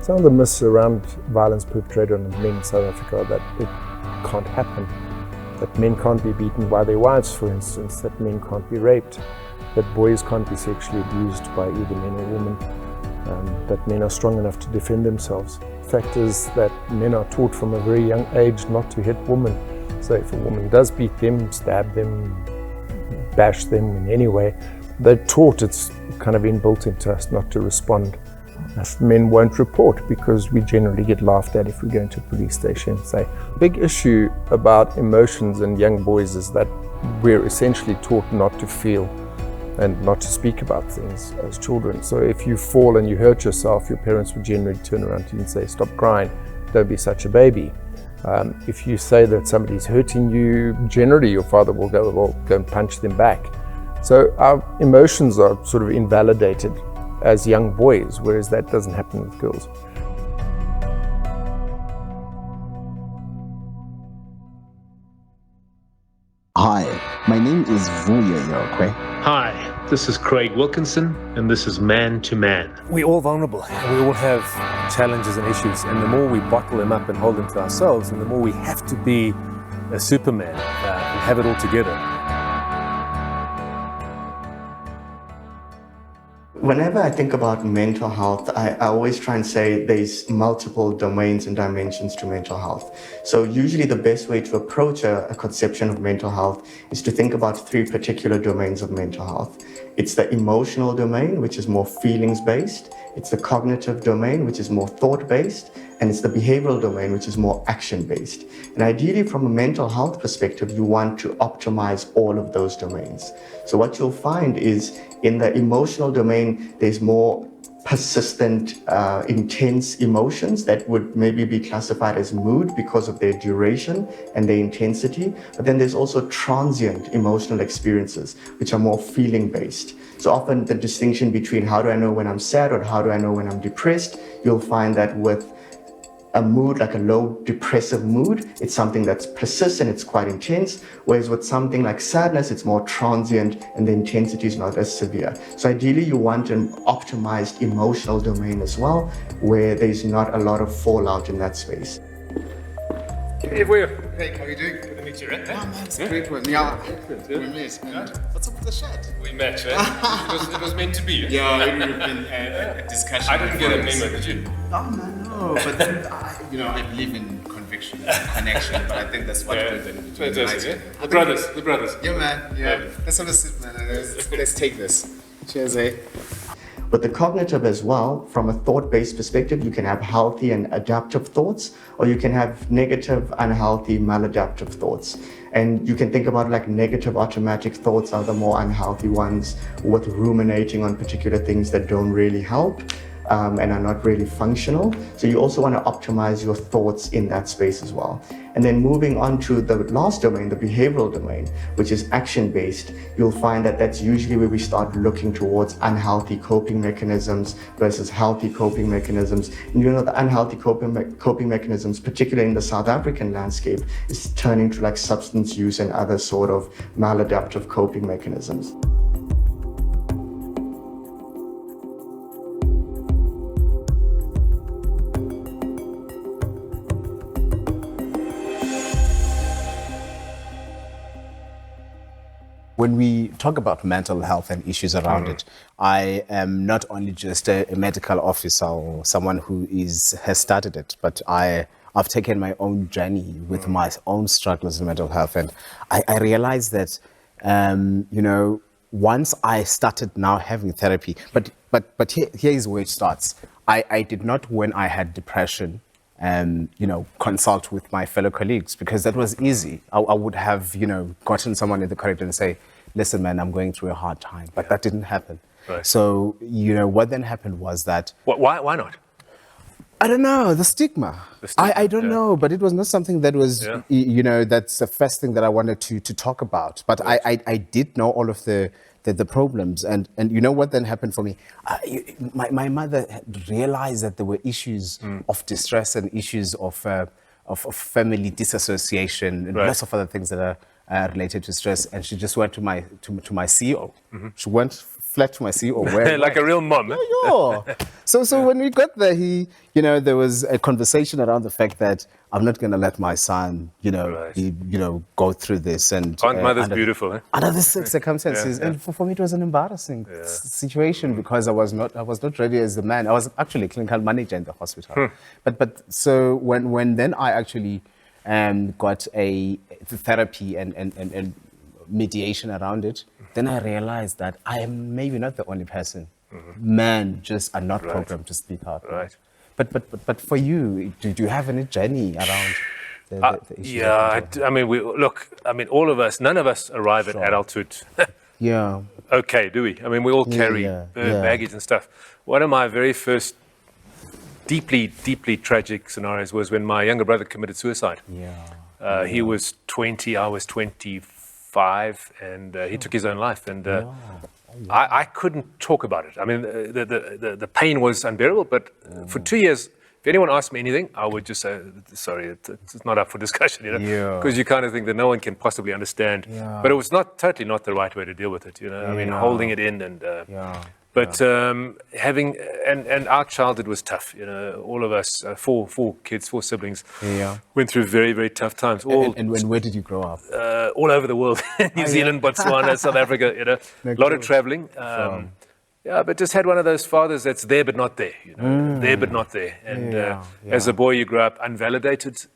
Some of the myths around violence perpetrated on men in South Africa are that it can't happen, that men can't be beaten by their wives, for instance, that men can't be raped, that boys can't be sexually abused by either men or women, that men are strong enough to defend themselves. The fact is that men are taught from a very young age not to hit women. So if a woman does beat them, stab them, bash them in any way, they're taught, it's kind of inbuilt into us not to respond. Men won't report because we generally get laughed at if we go into a police station and say. Big issue about emotions in young boys is that we're essentially taught not to feel and not to speak about things as children. So if you fall and you hurt yourself, your parents would generally turn around to you and say, stop crying, don't be such a baby. If you say that somebody's hurting you, generally your father will go, well, go and punch them back. So our emotions are sort of invalidated as young boys, whereas that doesn't happen with girls. Hi, my name is Vuya Yorokwe. Hi, this is Craig Wilkinson, and this is Man to Man. We're all vulnerable, and we all have challenges and issues, and the more we bottle them up and hold them to ourselves, and the more we have to be a Superman and have it all together. Whenever I think about mental health, I always try and say there's multiple domains and dimensions to mental health. So usually the best way to approach a conception of mental health is to think about three particular domains of mental health. It's the emotional domain, which is more feelings-based. It's the cognitive domain, which is more thought-based. And it's the behavioral domain, which is more action-based. And ideally, from a mental health perspective, you want to optimize all of those domains. So what you'll find is in the emotional domain, there's more persistent, intense emotions that would maybe be classified as mood because of their duration and their intensity. But then there's also transient emotional experiences, which are more feeling-based. So often the distinction between how do I know when I'm sad or how do I know when I'm depressed, you'll find that with a mood, like a low depressive mood, it's something that's persistent, it's quite intense, whereas with something like sadness, it's more transient and the intensity is not as severe. So ideally, you want an optimized emotional domain as well, where there's not a lot of fallout in that space. Hey, Will. Hey, how are you doing? Good to meet you, right? Oh man, it's a great one. Yeah, we met. And what's up with the shirt? We met, right? It was meant to be. Yeah, it would have been a discussion. I didn't get a memo, did you? Oh man, no. But then, I believe in conviction, connection. But I think that's what we're doing. Fantastic, yeah? The brothers. Yeah, man. Yeah. Let's have a sip, man. Let's take this. Cheers, eh? With the cognitive as well, from a thought-based perspective, you can have healthy and adaptive thoughts, or you can have negative, unhealthy, maladaptive thoughts. And you can think about like negative automatic thoughts are the more unhealthy ones, with ruminating on particular things that don't really help. And are not really functional. So you also want to optimize your thoughts in that space as well. And then moving on to the last domain, the behavioral domain, which is action-based, you'll find that that's usually where we start looking towards unhealthy coping mechanisms versus healthy coping mechanisms. And the unhealthy coping mechanisms, particularly in the South African landscape, is turning to like substance use and other sort of maladaptive coping mechanisms. When we talk about mental health and issues around it, I am not only just a medical officer or someone who has started it, but I've taken my own journey with my own struggles in mental health. And I realized that, once I started now having therapy, but here is where it starts. I did not, when I had depression, consult with my fellow colleagues, because that was easy. I would have, gotten someone in the corridor and say, listen, man, I'm going through a hard time. But that didn't happen. Right. So, what then happened was that... Why not? I don't know, the stigma. I don't know, but it was not something that was, that's the first thing that I wanted to talk about. But I did know all of the problems. And you know what then happened for me? My mother had realized that there were issues of distress and issues of family disassociation and lots of other things that are related to stress. And she just went to my CEO. Mm-hmm. She went flat my seat or where. Like a real mom. Eh? Yeah. So when we got there, there was a conversation around the fact that I'm not going to let my son, go through this. And Aren't mothers beautiful? Eh? Under the circumstances, and for me it was an embarrassing situation because I was not ready as a man. I was actually a clinical manager in the hospital, but so when then I actually got a therapy and mediation around it, then I realized that I am maybe not the only person. Men just are not programmed to speak out. Right. But for you, do you have any journey around the issue? Yeah, all of us, none of us arrive at adulthood. Yeah. Okay, do we? I mean, we all carry baggage and stuff. One of my very first deeply, deeply tragic scenarios was when my younger brother committed suicide. Yeah. He was 20, I was 25, and he took his own life. And I couldn't talk about it. I mean, the pain was unbearable, but for 2 years, if anyone asked me anything, I would just say, sorry, it's not up for discussion, because you kind of think that no one can possibly understand. Yeah. But it was totally not the right way to deal with it, I mean, holding it in and... having and our childhood was tough. All of us, four kids, four siblings, went through very, very tough times. And where did you grow up? All over the world, New Zealand, Botswana, South Africa. A lot of traveling. But just had one of those fathers that's there but not there. There but not there. And as a boy, you grow up unvalidated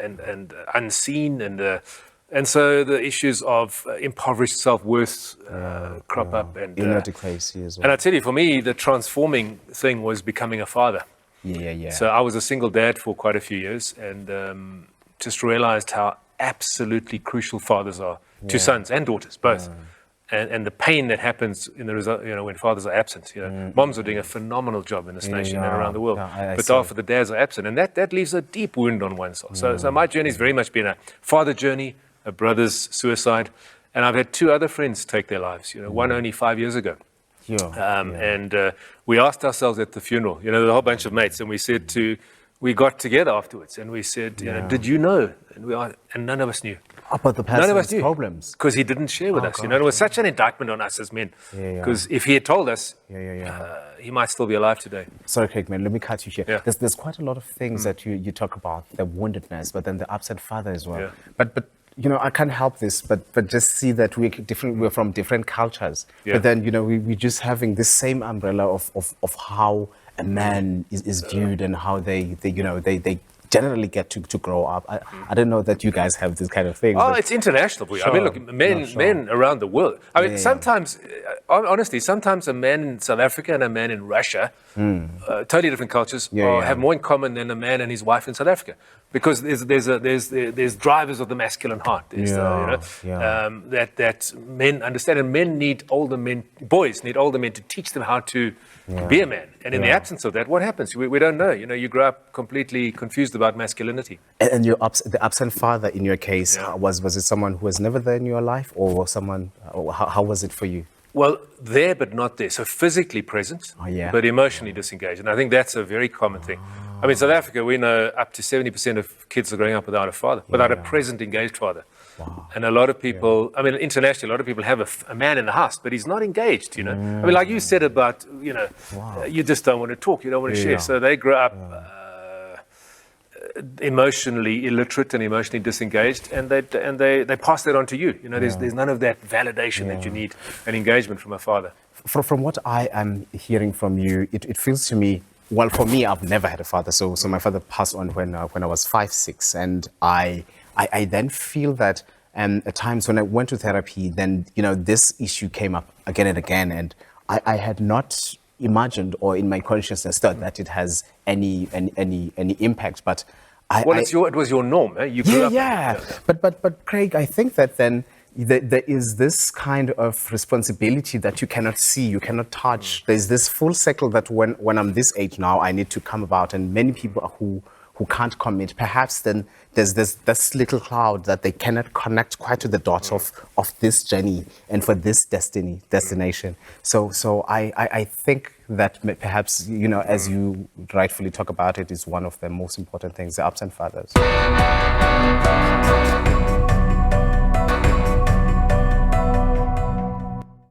and unseen and so the issues of impoverished self-worth crop up. And inadequacy as well. And I tell you, for me, the transforming thing was becoming a father. So I was a single dad for quite a few years and just realized how absolutely crucial fathers are to sons and daughters, both. And the pain that happens in the result, when fathers are absent. Moms are doing a phenomenal job in this nation and around the world, but often the dads are absent, and that leaves a deep wound on oneself. So my journey has very much been a father journey, a brother's suicide, and I've had two other friends take their lives. One only 5 years ago. And we asked ourselves at the funeral, the whole bunch of mates, and we got together afterwards, and we said, did you know? And none of us knew. About the person's problems. Because he didn't share with us. It was such an indictment on us as men. Because if he had told us, he might still be alive today. Sorry, Craig, man, let me cut you here. There's quite a lot of things that you talk about, the woundedness, but then the absent father as well. But I can't help this, but just see that we're from different cultures. But then, we're just having this same umbrella of how a man is viewed and how they generally get to grow up. I don't know that you guys have this kind of thing. Oh, it's international. I mean, look, men around the world. I mean, sometimes, honestly, sometimes a man in South Africa and a man in Russia, totally different cultures, have more in common than a man and his wife in South Africa. Because there's drivers of the masculine heart. That men understand, and boys need older men to teach them how to be a man. And in the absence of that, what happens? We don't know. You grow up completely confused about masculinity. And the absent father in your case, was it someone who was never there in your life, or someone? How was it for you? Well, there but not there. So physically present, but emotionally disengaged. And I think that's a very common thing. I mean, South Africa, we know up to 70% of kids are growing up without a father, without a present, engaged father. Wow. And a lot of people, I mean, internationally, a lot of people have a man in the house, but he's not engaged, I mean, like you said about, you just don't want to talk, you don't want to share. So they grow up emotionally illiterate and emotionally disengaged, and they pass that on to you. There's none of that validation that you need, an engagement from a father. From what I am hearing from you, it feels to me, well, for me, I've never had a father. So my father passed on when I was 5, 6, and I then feel that at times when I went to therapy, then this issue came up again and again, and I had not imagined or in my consciousness thought that it has any impact. But it was your norm. Eh? You grew up. But Craig, I think that then there is this kind of responsibility that you cannot see, you cannot touch. There's this full circle that when I'm this age now, I need to come about, and many people who can't commit, perhaps then there's this little cloud that they cannot connect quite to the dots of this journey and for this destination. So I think that perhaps, as you rightfully talk about it, is one of the most important things, the absent fathers.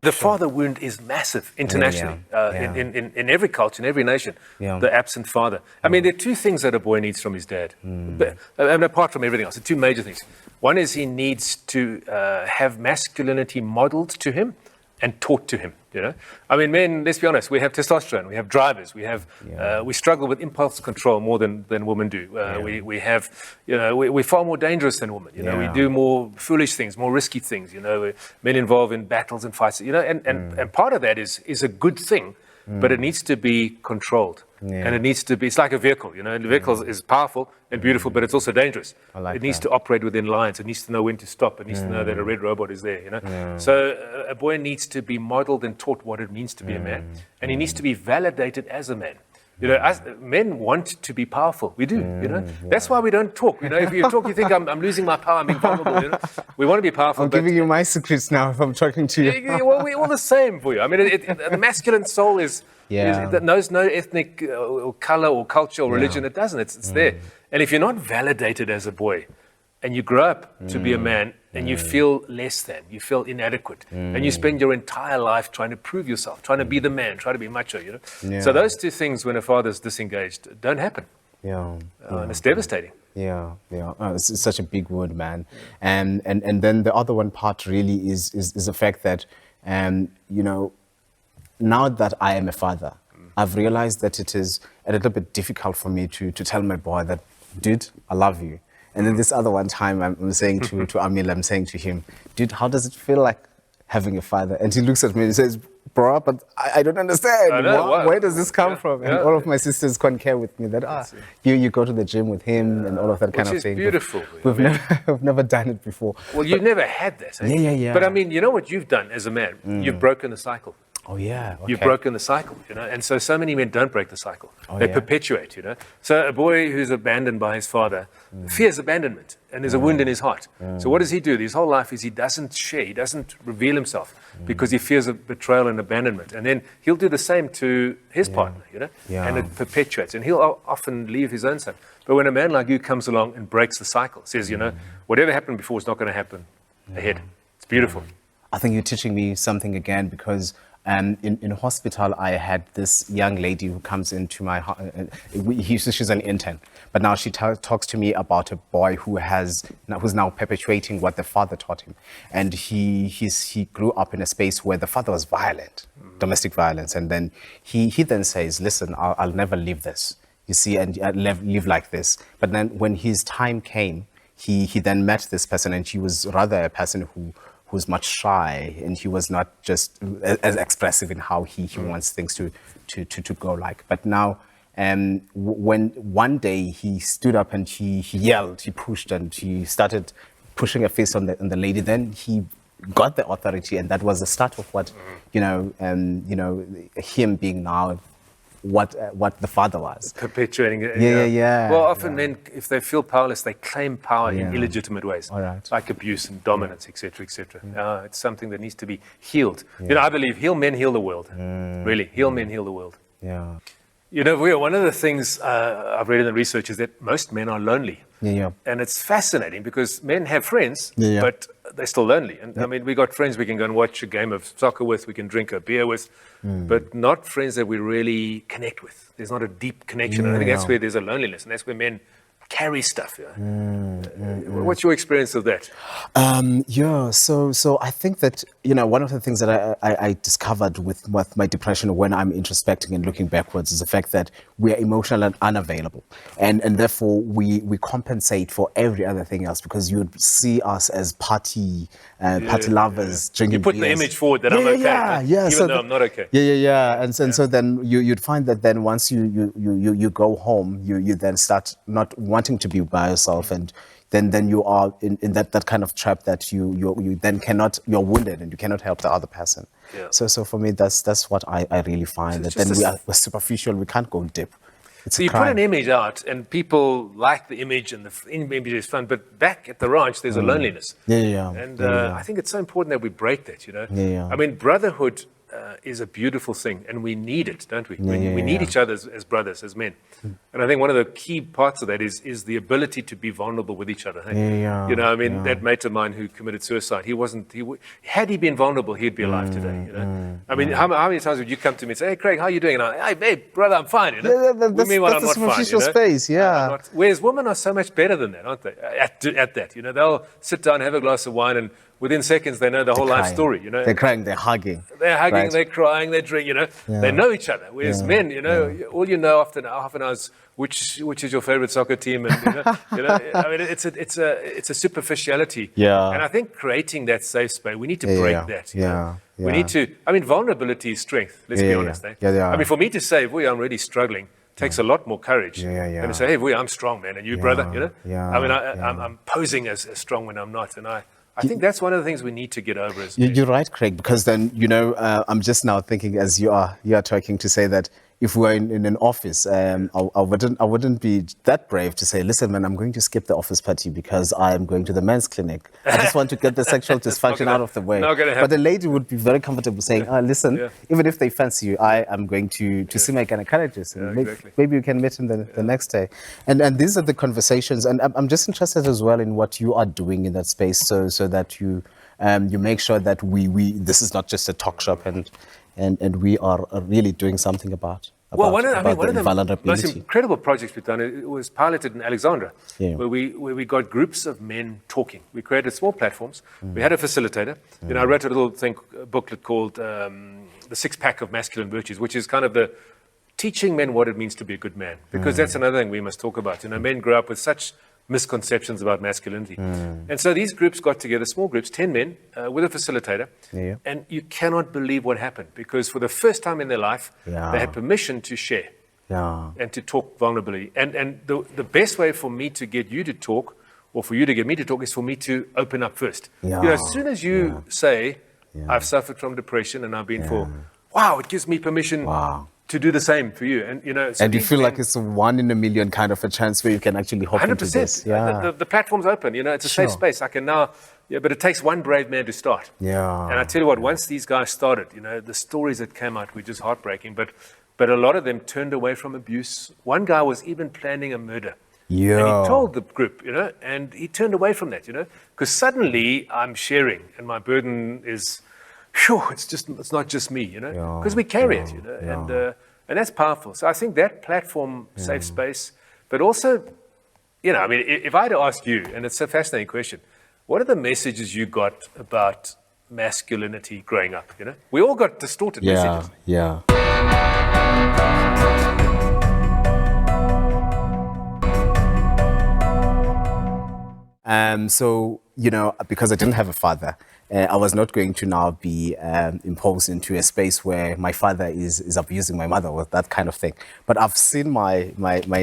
The father wound is massive internationally, in every culture, in every nation, the absent father. I mean, there are two things that a boy needs from his dad, and apart from everything else, the two major things. One is he needs to have masculinity modeled to him and taught to him, you know. I mean, men, let's be honest, we have testosterone, we have drivers, we struggle with impulse control more than women do. We have, you know, we're far more dangerous than women, you know. We do more foolish things, more risky things, you know. Men involved in battles and fights, you know, and part of that is a good thing, but it needs to be controlled. And it needs to be, it's like a vehicle, you know, the vehicle is powerful and beautiful, but it's also dangerous. It needs to operate within lines. It needs to know when to stop. It needs to know that a red robot is there, you know. So a boy needs to be modeled and taught what it means to be a man. And he needs to be validated as a man. You know, men want to be powerful. We do, you know. That's why we don't talk. You know, if you talk, you think I'm losing my power, I'm being vulnerable, you know. We want to be powerful. I'm giving you my secrets now if I'm talking to you. Well, we're all the same for you. I mean, the masculine soul that knows no ethnic or color or culture or religion. It doesn't. It's there. And if you're not validated as a boy, and you grow up to be a man, and you feel less than, you feel inadequate, and you spend your entire life trying to prove yourself, trying to be the man, trying to be macho, you know. So those two things, when a father's disengaged, don't happen. And it's devastating. Oh, it's such a big word, man. And then the other one part really is the fact that, you know, now that I am a father, I've realized that it is a little bit difficult for me to tell my boy that, dude, I love you. And then this other one time I'm saying to Amil, I'm saying to him, dude, how does it feel like having a father? And he looks at me and he says, bro, but I don't understand. Where does this come from? And all of my sisters concur with me that, you go to the gym with him and all of that kind of thing. Which is beautiful. We've never done it before. Well, you've never had that. Yeah. But I mean, you know what you've done as a man? You've broken the cycle. Oh, yeah. Okay. You've broken the cycle, you know, and so many men don't break the cycle. They perpetuate, you know. So a boy who's abandoned by his father fears abandonment, and there's a wound in his heart. So what does he do? His whole life is he doesn't share, he doesn't reveal himself because he fears of betrayal and abandonment. And then he'll do the same to his partner, you know, and it perpetuates. And he'll often leave his own son. But when a man like you comes along and breaks the cycle, says, you know, whatever happened before is not going to happen ahead. It's beautiful. I think you're teaching me something again because in hospital, I had this young lady who comes into my she's an intern, but now she talks to me about a boy who's now perpetuating what the father taught him, and he grew up in a space where the father was violent, domestic violence, and then he then says, listen, I'll never leave this, you see, and live like this. But then when his time came, he then met this person, and she was rather a person who's much shy, and he was not just as expressive in how he wants things to go like. But now, when one day he stood up and he yelled, he pushed, and he started pushing a fist on the lady, then he got the authority, and that was the start of what, him being now what the father was. Perpetuating it. Yeah. Well, often men, if they feel powerless, they claim power in illegitimate ways, right. like abuse and dominance, etc., etc. It's something that needs to be healed. You know, I believe heal men, heal the world. Really, heal men, heal the world. Yeah. You know, one of the things I've read in the research is that most men are lonely. And it's fascinating because men have friends, but they're still lonely. And I mean, we got friends we can go and watch a game of soccer with, we can drink a beer with, but not friends that we really connect with. There's not a deep connection. And I think that's where there's a loneliness, and that's where men carry stuff. What's your experience of that? So I think that, one of the things that I discovered with my depression when I'm introspecting and looking backwards is the fact that we are emotional and unavailable. And therefore we compensate for every other thing else, because you would see us as party lovers, drinking You put beers. the image forward that I'm okay, even though I'm not okay. And so then you'd find that then once you go home, you then start not wanting to be by yourself, and then you are in that kind of trap that you then cannot, you're wounded and you cannot help the other person. So for me, that's what I really find, that then we're superficial, we can't go deep. So you put an image out and people like the image, and the image is fun, but back at the ranch there's a loneliness. And I think it's so important that we break that, I mean, brotherhood is a beautiful thing, and we need it, don't we? We need each other as brothers, as men. And I think one of the key parts of that is the ability to be vulnerable with each other. Hey? You know, I mean, that mate of mine who committed suicide, had he been vulnerable, he'd be alive today. You know, I mean, how many times would you come to me and say, "Hey, Craig, how are you doing?" And hey, brother, I'm fine. You know, that's the superficial space. Yeah. Whereas women are so much better than that, aren't they? At that, you know, they'll sit down, have a glass of wine, and within seconds they know the whole life story. You know, they're crying, they're hugging, right? They're crying, they drink. You know, they know each other. Whereas men, you know, all you know after half an hour is which is your favorite soccer team, and you know, I mean, it's a superficiality. Yeah. And I think creating that safe space, we need to break that. We need to. I mean, vulnerability is strength. Let's be honest. I mean, for me to say, "Boy, I'm really struggling," takes a lot more courage than to say, "Hey, boy, I'm strong, man," and you, brother, you know. I mean, I'm posing as strong when I'm not, and I think that's one of the things we need to get over. You're right, Craig, because then, you know, I'm just now thinking as you are talking to say that if we're in an office, I wouldn't be that brave to say, "Listen, man, I'm going to skip the office party because I'm going to the men's clinic. I just want to get the sexual dysfunction out of the way." But the lady would be very comfortable saying, "Listen, even if they fancy you, I am going to see my gynecologist. And maybe you can meet him the next day." And these are the conversations. And I'm just interested as well in what you are doing in that space, so that you make sure that we this is not just a talk shop and we are really doing something about one of the vulnerability. most incredible projects we've done, it was piloted in Alexandra, where we got groups of men talking. We created small platforms. We had a facilitator. You know, I wrote a little booklet called The Six Pack of Masculine Virtues, which is kind of the teaching men what it means to be a good man. Because that's another thing we must talk about. You know, men grow up with such misconceptions about masculinity. And so these groups got together, small groups, 10 men, with a facilitator. And you cannot believe what happened, because for the first time in their life, they had permission to share and to talk vulnerably. And the best way for me to get you to talk, or for you to get me to talk, is for me to open up first. You know, as soon as you say, "I've suffered from depression and I've been it gives me permission to do the same for you." And you know, and you feel like it's a 1 in a million kind of a chance where you can actually hop 100%. Into this. The platform's open. You know, it's a safe space. I can now, but it takes one brave man to start. And I tell you what, once these guys started, you know, the stories that came out were just heartbreaking. But a lot of them turned away from abuse. One guy was even planning a murder. And he told the group, you know, and he turned away from that, you know, because suddenly I'm sharing, and my burden is, it's not just me, you know, because we carry it, you know, and that's powerful. So I think that platform, safe space, but also, you know, I mean, if I had to ask you, and it's a fascinating question, what are the messages you got about masculinity growing up? You know, we all got distorted messages. So, you know, because I didn't have a father, I was not going to now be imposed into a space where my father is abusing my mother or that kind of thing. But I've seen my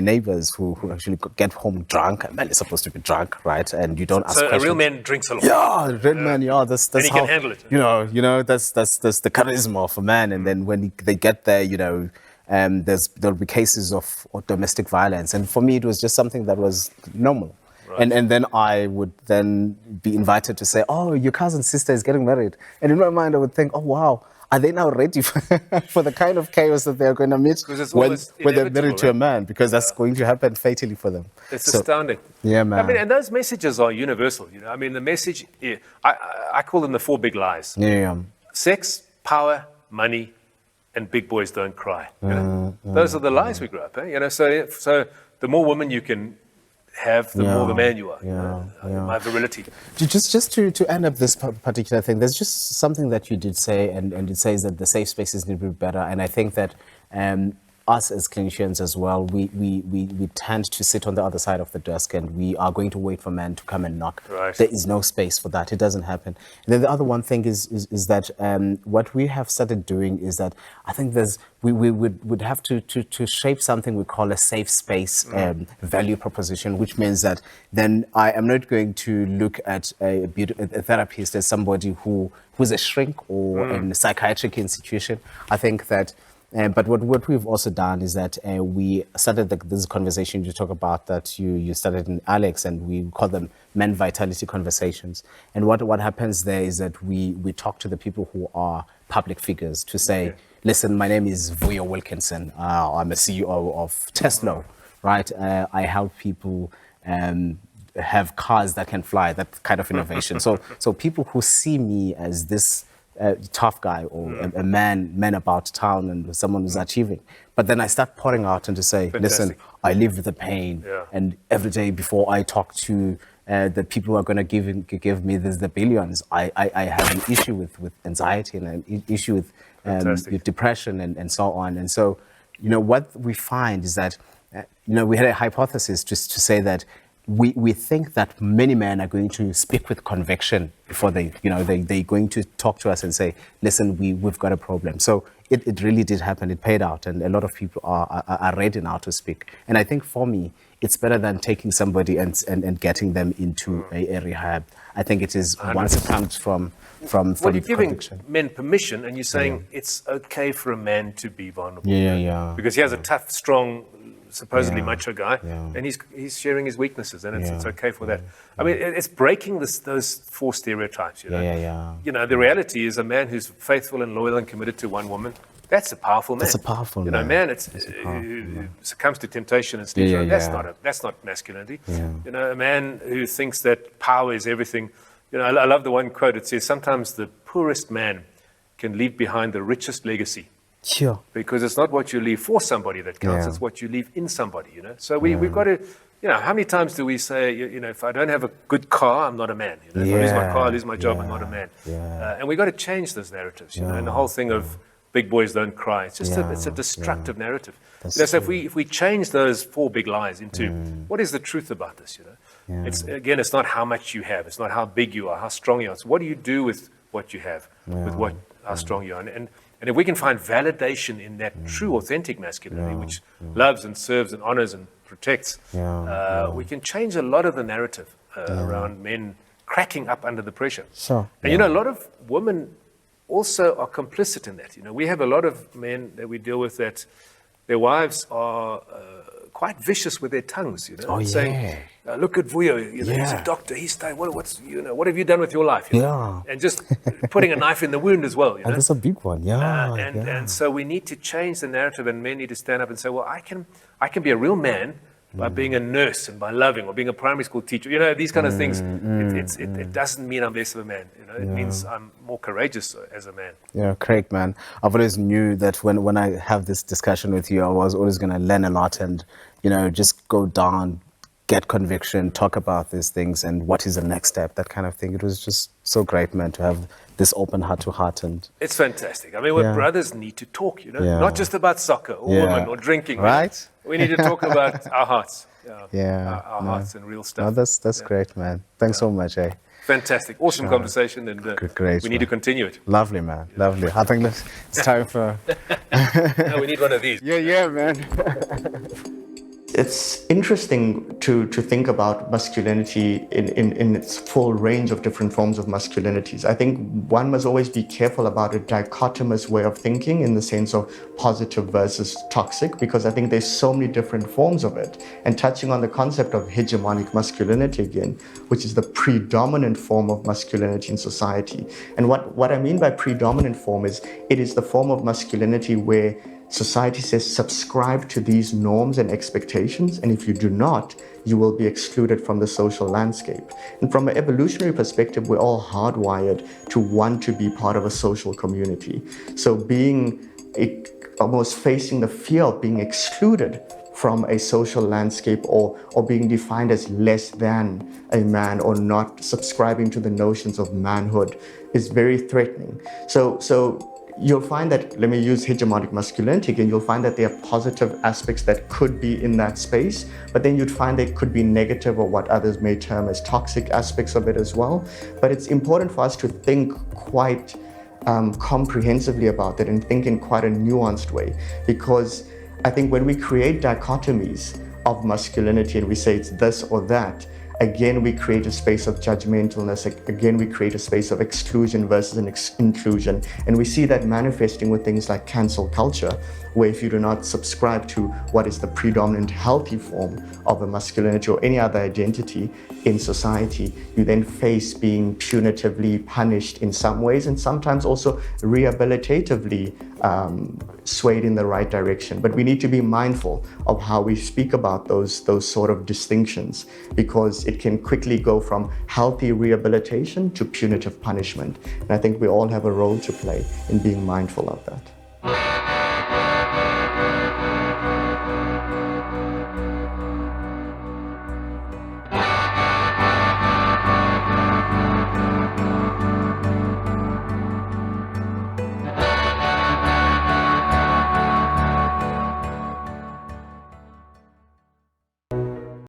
neighbors who actually get home drunk. A man is supposed to be drunk, right? And you don't ask questions. So a real man drinks a lot. Yeah, real man. Yeah, that's and he how can handle it. You know, that's the charisma of a man. And then when they get there, you know, there'll be cases of domestic violence. And for me, it was just something that was normal. Right. And then I would then be invited to say, "Oh, your cousin's sister is getting married." And in my mind, I would think, "Oh, wow, are they now ready for the kind of chaos that they're going to meet when they're married to a man?" Because that's going to happen fatally for them. It's astounding. Yeah, man. I mean, and those messages are universal. You know, I mean, the message, I call them the 4 big lies. Sex, power, money, and big boys don't cry. You know? Those are the lies we grew up. You know, so the more women you can have, the more the man you are. My virility. Just to end up this particular thing, there's just something that you did say, and it says that the safe spaces need to be better. And I think that us as clinicians as well, we tend to sit on the other side of the desk, and we are going to wait for men to come and knock. Right. There is no space for that. It doesn't happen. And then the other one thing is that what we have started doing is that I think we would have to shape something we call a safe space value proposition, which means that then I am not going to look at a therapist as somebody who's a shrink or in a psychiatric institution. I think that but what we've also done is that we started this conversation you talk about that you started in Alex, and we call them men vitality conversations. And what happens there is that we talk to the people who are public figures to say, listen, my name is Vuyo Wilkinson. I'm a CEO of Tesla, right? I help people have cars that can fly, that kind of innovation. So people who see me as this tough guy or a man about town and someone who's achieving. But then I start pouring out and to say, listen, I live with the pain. And every day before I talk to the people who are going to give me the billions, I have an issue with anxiety and an issue with depression and so on. And so, what we find is that, we had a hypothesis just to say that we think that many men are going to speak with conviction before they're going to talk to us and say, listen, we've got a problem. So it really did happen. It paid out, and a lot of people are ready now to speak. And I think for me, it's better than taking somebody and getting them into a rehab. I think it is 100%. Once it comes from Well, you're giving conviction. men permission, and you're saying it's okay for a man to be vulnerable. Yeah. Because he has a tough, strong, supposedly macho guy, and he's sharing his weaknesses, and it's okay for that. I mean, it's breaking those four stereotypes. The reality is a man who's faithful and loyal and committed to one woman. That's a powerful man. That's a powerful man. Man, who succumbs to temptation and sleeps. That's not masculinity. A man who thinks that power is everything. I love the one quote. It says, sometimes the poorest man can leave behind the richest legacy. Sure. Because it's not what you leave for somebody that counts, it's what you leave in somebody, So we've got to, how many times do we say, if I don't have a good car, I'm not a man. If I lose my car, I lose my job, I'm not a man. And we've got to change those narratives, and the whole thing of big boys don't cry. It's just it's a destructive narrative. So if we change those four big lies into what is the truth about this, it's not how much you have, it's not how big you are, how strong you are. It's what do you do with what you have, with how strong you are. And if we can find validation in that true, authentic masculinity, which loves and serves and honors and protects, we can change a lot of the narrative around men cracking up under the pressure. Sure. And a lot of women also are complicit in that. We have a lot of men that we deal with that their wives are quite vicious with their tongues, saying, look at Vuyo, he's a doctor, he's studying, what have you done with your life? And just putting a knife in the wound as well. And that's a big one, And so we need to change the narrative, and men need to stand up and say, well, I can be a real man by being a nurse and by loving, or being a primary school teacher. These kind of things. It doesn't mean I'm less of a man. It means I'm more courageous as a man. Yeah, Craig, man. I've always knew that when I have this discussion with you, I was always going to learn a lot and, just go down, get conviction, talk about these things, and what is the next step, that kind of thing. It was just so great, man, to have this open heart to heart. And it's fantastic. I mean, brothers need to talk, not just about soccer or women or drinking. Right? We need to talk about our hearts. Our hearts and real stuff. No, that's great, man. Thanks so much, eh? Fantastic. Awesome conversation, and great, we need to continue it. Lovely, man. Lovely. I think it's time for... No, we need one of these. Yeah, man. It's interesting to think about masculinity in its full range of different forms of masculinities. I think one must always be careful about a dichotomous way of thinking in the sense of positive versus toxic, because I think there's so many different forms of it. And touching on the concept of hegemonic masculinity again, which is the predominant form of masculinity in society. And what I mean by predominant form is it is the form of masculinity where society says subscribe to these norms and expectations, and if you do not, you will be excluded from the social landscape. And from an evolutionary perspective, we're all hardwired to want to be part of a social community. So almost facing the fear of being excluded from a social landscape or being defined as less than a man or not subscribing to the notions of manhood is very threatening. So you'll find that, let me use hegemonic masculinity again, you'll find that there are positive aspects that could be in that space, but then you'd find there could be negative or what others may term as toxic aspects of it as well. But it's important for us to think quite comprehensively about it and think in quite a nuanced way, because I think when we create dichotomies of masculinity and we say it's this or that, again, we create a space of judgmentalness. Again, we create a space of exclusion versus an inclusion. And we see that manifesting with things like cancel culture, where if you do not subscribe to what is the predominant healthy form of a masculinity or any other identity in society, you then face being punitively punished in some ways, and sometimes also rehabilitatively swayed in the right direction. But we need to be mindful of how we speak about those sort of distinctions, because it can quickly go from healthy rehabilitation to punitive punishment. And I think we all have a role to play in being mindful of that.